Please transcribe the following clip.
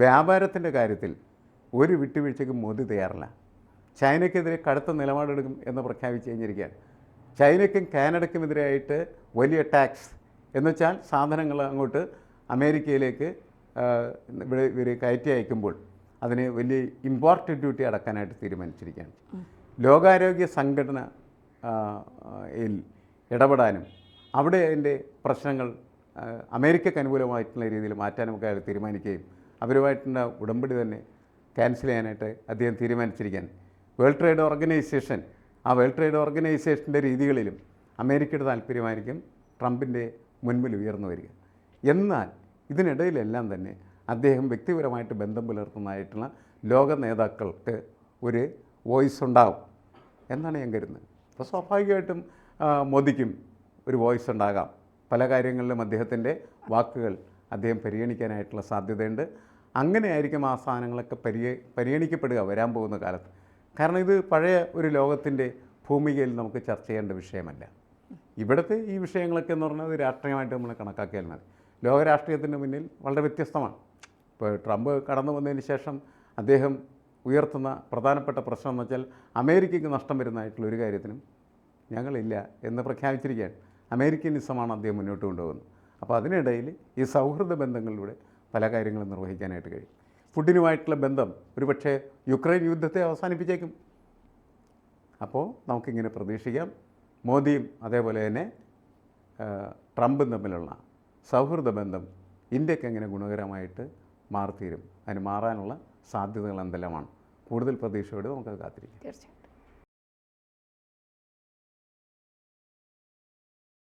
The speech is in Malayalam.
വ്യാപാരത്തിൻ്റെ കാര്യത്തിൽ ഒരു വിട്ടുവീഴ്ചയ്ക്കും മോദി തയ്യാറല്ല. ചൈനയ്ക്കെതിരെ കടുത്ത നിലപാടെടുക്കും എന്ന് പ്രഖ്യാപിച്ച് കഴിഞ്ഞിരിക്കുകയാണ്. ചൈനയ്ക്കും കാനഡയ്ക്കുമെതിരായിട്ട് വലിയ ടാക്സ് എന്നുവെച്ചാൽ സാധനങ്ങൾ അങ്ങോട്ട് അമേരിക്കയിലേക്ക് ഇവർ കയറ്റി അയക്കുമ്പോൾ അതിന് വലിയ ഇമ്പോർട്ട് ഡ്യൂട്ടി അടക്കാനായിട്ട് തീരുമാനിച്ചിരിക്കുകയാണ്. ലോകാരോഗ്യ സംഘടന ഇടപെടാനും അവിടെ അതിൻ്റെ പ്രശ്നങ്ങൾ അമേരിക്കയ്ക്ക് അനുകൂലമായിട്ടുള്ള രീതിയിൽ മാറ്റാനുമൊക്കെ അയാൾ തീരുമാനിക്കുകയും അവരുമായിട്ടുള്ള ഉടമ്പടി തന്നെ ക്യാൻസൽ ചെയ്യാനായിട്ട് അദ്ദേഹം തീരുമാനിച്ചിരിക്കുകയാണ്. വേൾഡ് ട്രേഡ് ഓർഗനൈസേഷൻ, ആ വേൾഡ് ട്രേഡ് ഓർഗനൈസേഷൻ്റെ രീതികളിലും അമേരിക്കയുടെ താല്പര്യമായിരിക്കും ട്രംപിൻ്റെ മുൻപിൽ ഉയർന്നു വരിക. എന്നാൽ ഇതിനിടയിലെല്ലാം തന്നെ അദ്ദേഹം വ്യക്തിപരമായിട്ട് ബന്ധം പുലർത്തുന്നതായിട്ടുള്ള ലോക നേതാക്കൾക്ക് ഒരു വോയിസ് ഉണ്ടാവും എന്നാണ് ഞാൻ കരുതുന്നത്. അപ്പോൾ സ്വാഭാവികമായിട്ടും മോദിക്കും ഒരു വോയിസ് ഉണ്ടാകാം. പല കാര്യങ്ങളിലും അദ്ദേഹത്തിൻ്റെ വാക്കുകൾ അദ്ദേഹം പരിഗണിക്കാനായിട്ടുള്ള സാധ്യതയുണ്ട്. അങ്ങനെയായിരിക്കും ആ സാധനങ്ങളൊക്കെ പരിഗണിക്കപ്പെടുക വരാൻ പോകുന്ന കാലത്ത്. കാരണം ഇത് പഴയ ഒരു ലോകത്തിൻ്റെ ഭൂമികയിൽ നമുക്ക് ചർച്ച ചെയ്യേണ്ട വിഷയമല്ല. ഇവിടുത്തെ ഈ വിഷയങ്ങളൊക്കെ എന്ന് പറഞ്ഞാൽ രാഷ്ട്രീയമായിട്ട് നമ്മൾ കണക്കാക്കിയാൽ മതി. ലോകരാഷ്ട്രീയത്തിൻ്റെ മുന്നിൽ വളരെ വ്യത്യസ്തമാണ്. ഇപ്പോൾ ട്രംപ് കടന്നു വന്നതിന് ശേഷം അദ്ദേഹം ഉയർത്തുന്ന പ്രധാനപ്പെട്ട പ്രശ്നം എന്ന് വെച്ചാൽ അമേരിക്കയ്ക്ക് നഷ്ടം വരുന്നതായിട്ടുള്ള ഒരു കാര്യത്തിനും ഞങ്ങളില്ല എന്ന് പ്രഖ്യാപിച്ചിരിക്കുകയാണ്. അമേരിക്കനിസമാണ് അദ്ദേഹം മുന്നോട്ട് കൊണ്ടുപോകുന്നത്. അപ്പോൾ അതിനിടയിൽ ഈ സൗഹൃദ ബന്ധങ്ങളിലൂടെ പല കാര്യങ്ങളും നിർവഹിക്കാനായിട്ട് കഴിയും. ഫുഡിനുമായിട്ടുള്ള ബന്ധം ഒരുപക്ഷെ യുക്രൈൻ യുദ്ധത്തെ അവസാനിപ്പിച്ചേക്കും. അപ്പോൾ നമുക്കിങ്ങനെ പ്രതീക്ഷിക്കാം. മോദിയും അതേപോലെ തന്നെ ട്രംപും തമ്മിലുള്ള സൗഹൃദ ബന്ധം ഇന്ത്യക്ക് എങ്ങനെ ഗുണകരമായിട്ട് മാറിത്തീരും, അതിന് മാറാനുള്ള സാധ്യതകൾ എന്തെല്ലാമാണ്? കൂടുതൽ പ്രതീക്ഷയോടെ നമുക്കത് കാത്തിരിക്കാം. തീർച്ചയായും.